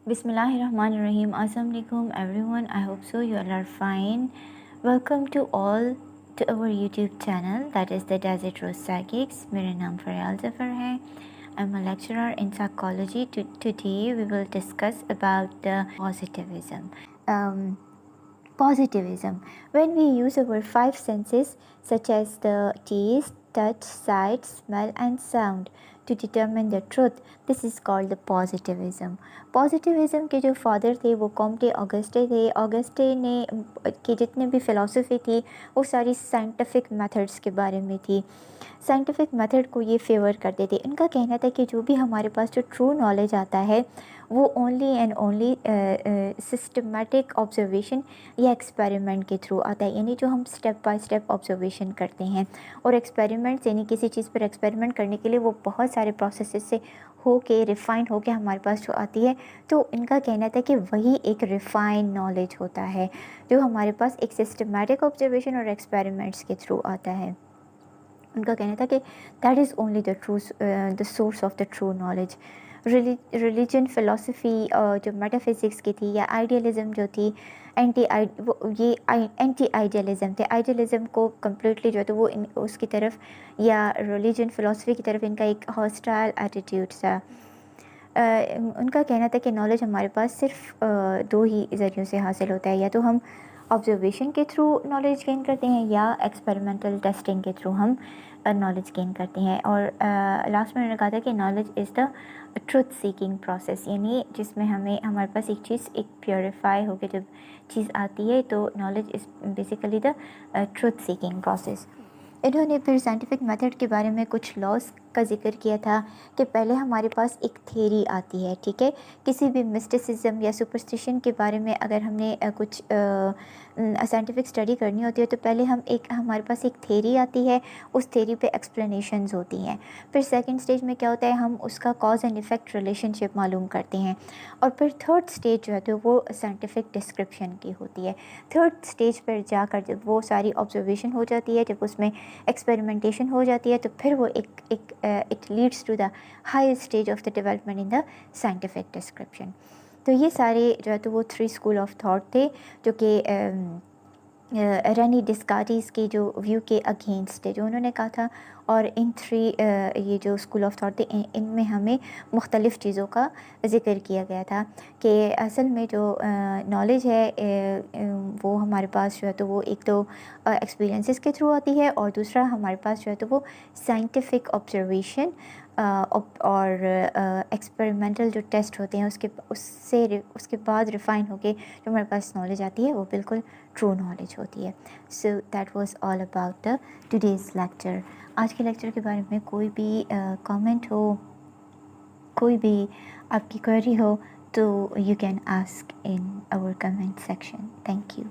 Bismillahirrahmanirrahim. Assalamu alaikum everyone. I hope so you all are fine. Welcome to all to our YouTube channel, that is the Desert Rose Psychics. मेरा नाम फरियाल ज़फ़र है. I'm a lecturer in psychology. Today we will discuss about the positivism. Positivism. When we use our five senses such as the taste, touch, sight, smell and sound to determine the truth, this is called the positivism. Positivism के जो father थे वो Comte Auguste थे. Auguste ने के जितने भी philosophy थी वो सारी साइंटिफिक मेथड्स के बारे में थी. साइंटिफिक मेथड को ये फेवर करते थे. इनका कहना था कि जो भी हमारे पास जो ट्रू नॉलेज आता है वो only and only systematic observation या एक्सपेरिमेंट के थ्रू आता है. यानी जो हम स्टेप बाय स्टेप ऑब्जर्वेशन करते हैं और एक्सपेरिमेंट्स यानी किसी चीज़ पर एक्सपेरिमेंट करने के लिए वो बहुत सारे प्रोसेसेस से हो के रिफ़ाइन हो के हमारे पास जो आती है, तो इनका कहना था कि वही एक रिफ़ाइन नॉलेज होता है जो हमारे पास एक सिस्टमेटिक ऑब्जर्वेशन और एक्सपेरिमेंट्स के थ्रू आता है. उनका कहना था कि that is only the source of the true knowledge. Religion philosophy जो मेटाफिज़िक्स की थी या आइडियलिज़म जो थी एंटी आइडियलिज़म थे. आइडियलिज़म को कम्प्लीटली जो है तो वो उसकी तरफ या रिलीजन फ़िलासफ़ी की तरफ इनका एक हॉस्टाइल एटीट्यूड था. उनका कहना था कि नॉलेज हमारे पास सिर्फ दो ही ज़रियों से हासिल होता है, या तो हम ऑब्जर्वेशन के थ्रू नॉलेज गेन करते हैं या एक्सपेरिमेंटल टेस्टिंग के थ्रू हम नॉलेज गेन करते हैं. और लास्ट में उन्होंने कहा था कि knowledge is the truth seeking process, यानी जिसमें हमारे पास एक चीज़ एक प्योरीफाई होकर जब चीज़ आती है तो knowledge is basically the truth seeking process. इन्होंने फिर साइंटिफिक मेथड के बारे में कुछ लॉस का जिक्र किया था कि पहले हमारे पास एक थेरी आती है, ठीक है. किसी भी मिस्टिसिज्म या सुपरस्टिशन के बारे में अगर हमने कुछ साइंटिफिक स्टडी करनी होती है तो पहले हमारे पास एक थेरी आती है, उस थेरी पे एक्सप्लेनेशंस होती हैं. फिर सेकंड स्टेज में क्या होता है, हम उसका कॉज एंड इफ़ेक्ट रिलेशनशिप मालूम करते हैं. और फिर थर्ड स्टेज जो है तो वो साइंटिफिक डिस्क्रिप्शन की होती है. थर्ड स्टेज पर जाकर जब वो सारी ऑब्जर्वेशन हो जाती है, जब उसमें एक्सपेरिमेंटेशन हो जाती है, तो फिर वो it leads to the highest stage of the development in the scientific description. तो ये सारे जो है तो वो थ्री स्कूल ऑफ थॉट थे जो कि रेनी डिस्कार्टिस के जो व्यू के अगेंस्ट थे, जो उन्होंने कहा था. और इन थ्री ये जो स्कूल ऑफ थॉट थे इनमें हमें मुख्तलिफ़ चीज़ों का ज़िक्र किया गया था कि असल में जो नॉलेज है वो हमारे पास जो है तो वो एक तो एक्सपीरियंसेस के थ्रू आती है और दूसरा हमारे पास जो है तो वो साइंटिफिक ऑब्जर्वेशन और एक्सपेरिमेंटल जो टेस्ट होते हैं उसके बाद रिफ़ाइन होके जो हमारे पास नॉलेज आती है वो बिल्कुल ट्रू नॉलेज होती है. So that was all about the today's lecture. आज के लेक्चर के बारे में कोई भी कमेंट हो, कोई भी आपकी क्वेरी हो तो you can ask in our comment section. Thank you.